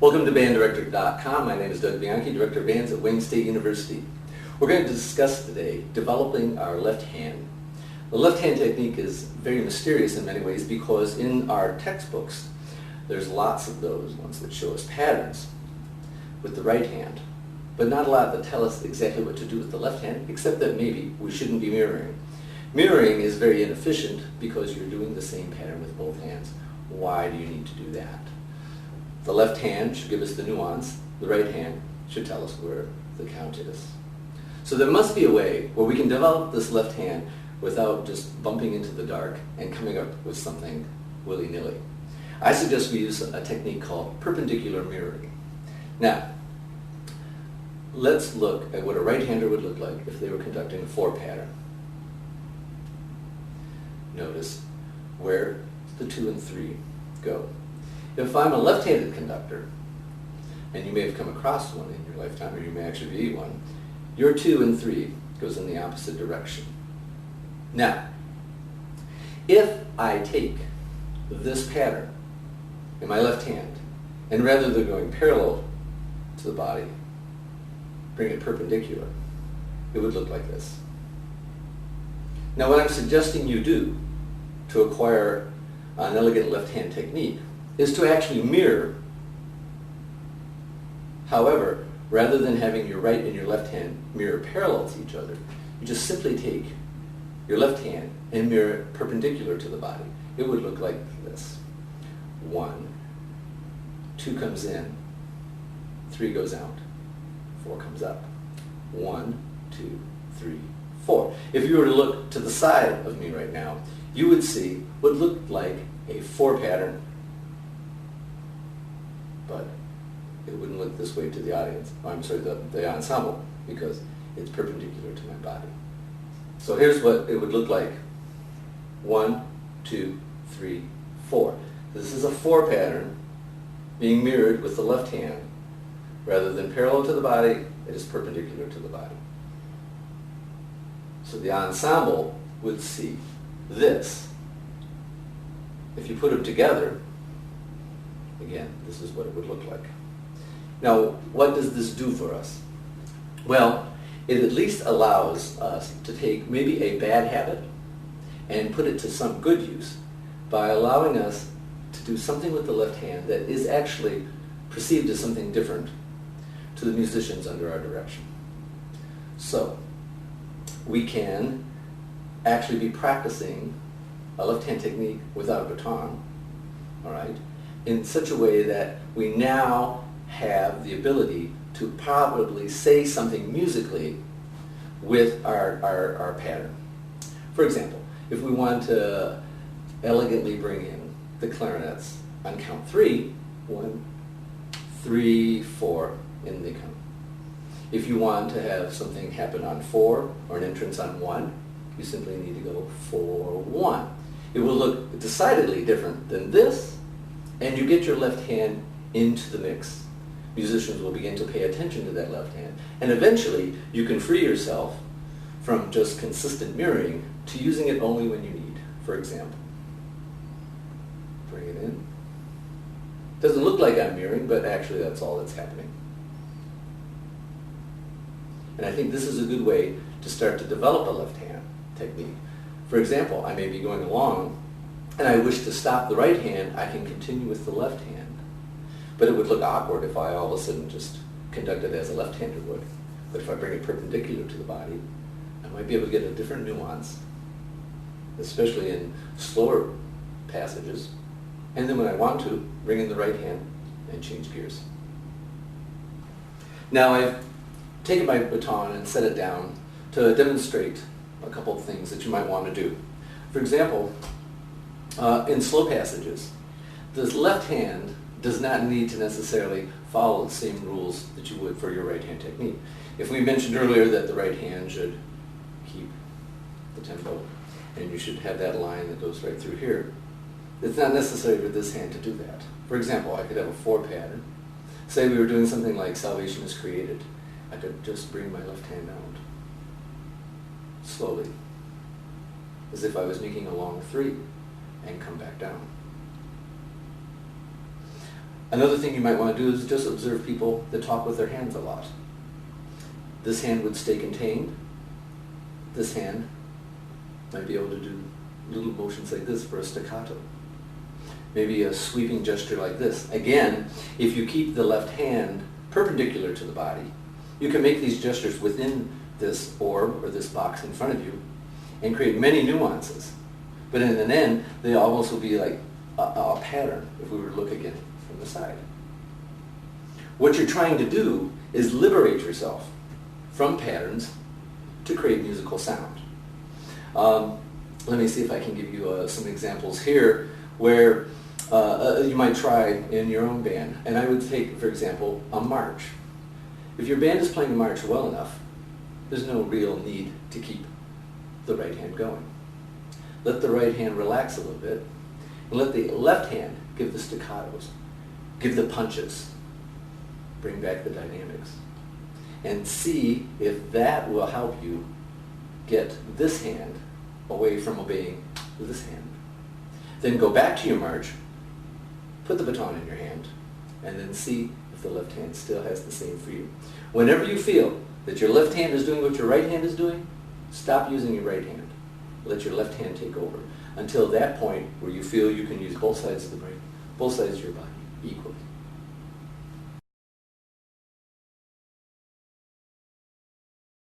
Welcome to banddirector.com. My name is Doug Bianchi, Director of Bands at Wayne State University. We're going to discuss today developing our left hand. The left hand technique is very mysterious in many ways because in our textbooks there's lots of those ones that show us patterns with the right hand, but not a lot that tell us exactly what to do with the left hand, except that maybe we shouldn't be mirroring. Mirroring is very inefficient because you're doing the same pattern with both hands. Why do you need to do that? The left hand should give us the nuance, the right hand should tell us where the count is. So there must be a way where we can develop this left hand without just bumping into the dark and coming up with something willy-nilly. I suggest we use a technique called perpendicular mirroring. Now, let's look at what a right-hander would look like if they were conducting a 4 pattern. Notice where the 2 and 3 go. If I'm a left-handed conductor, and you may have come across one in your lifetime, or you may actually be one, your 2 and 3 goes in the opposite direction. Now, if I take this pattern in my left hand, and rather than going parallel to the body, bring it perpendicular, it would look like this. Now, what I'm suggesting you do to acquire an elegant left-hand technique is to actually mirror. However, rather than having your right and your left hand mirror parallel to each other, you just simply take your left hand and mirror it perpendicular to the body. It would look like this. 1, 2 comes in, 3 goes out, 4 comes up. 1, 2, 3, 4. If you were to look to the side of me right now, you would see what looked like a 4 pattern, but it wouldn't look this way to the audience. I'm sorry, the ensemble, because it's perpendicular to my body. So here's what it would look like. 1, 2, 3, 4. This is a 4 pattern being mirrored with the left hand. Rather than parallel to the body, it is perpendicular to the body. So the ensemble would see this. If you put them together, again, this is what it would look like. Now, what does this do for us? Well, it at least allows us to take maybe a bad habit and put it to some good use by allowing us to do something with the left hand that is actually perceived as something different to the musicians under our direction. So, we can actually be practicing a left-hand technique without a baton, all right, in such a way that we now have the ability to probably say something musically with our pattern. For example, if we want to elegantly bring in the clarinets on count 3, 1, 3, 4, in they come. If you want to have something happen on 4 or an entrance on 1, you simply need to go 4, 1. It will look decidedly different than this, and you get your left hand into the mix. Musicians will begin to pay attention to that left hand, and eventually you can free yourself from just consistent mirroring to using it only when you need. For example, bring it in. Doesn't look like I'm mirroring, but actually that's all that's happening. And I think this is a good way to start to develop a left hand technique. For example, I may be going along and I wish to stop the right hand, I can continue with the left hand. But it would look awkward if I all of a sudden just conducted as a left-hander would. But if I bring it perpendicular to the body, I might be able to get a different nuance, especially in slower passages. And then when I want to, bring in the right hand and change gears. Now I've taken my baton and set it down to demonstrate a couple of things that you might want to do. For example, in slow passages, this left hand does not need to necessarily follow the same rules that you would for your right hand technique. If we mentioned earlier that the right hand should keep the tempo and you should have that line that goes right through here, it's not necessary for this hand to do that. For example, I could have a 4 pattern. Say we were doing something like Salvation is Created. I could just bring my left hand out slowly, as if I was making a long 3, and come back down. Another thing you might want to do is just observe people that talk with their hands a lot. This hand would stay contained. This hand might be able to do little motions like this for a staccato. Maybe a sweeping gesture like this. Again, if you keep the left hand perpendicular to the body, you can make these gestures within this orb or this box in front of you and create many nuances. But in an end, they almost will be like a pattern if we were to look again from the side. What you're trying to do is liberate yourself from patterns to create musical sound. Let me see if I can give you some examples here where you might try in your own band. And I would take, for example, a march. If your band is playing a march well enough, there's no real need to keep the right hand going. Let the right hand relax a little bit, and let the left hand give the staccatos, give the punches, bring back the dynamics, and see if that will help you get this hand away from obeying this hand. Then go back to your march, put the baton in your hand, and then see if the left hand still has the same for you. Whenever you feel that your left hand is doing what your right hand is doing, stop using your right hand. Let your left hand take over until that point where you feel you can use both sides of the brain, both sides of your body equally.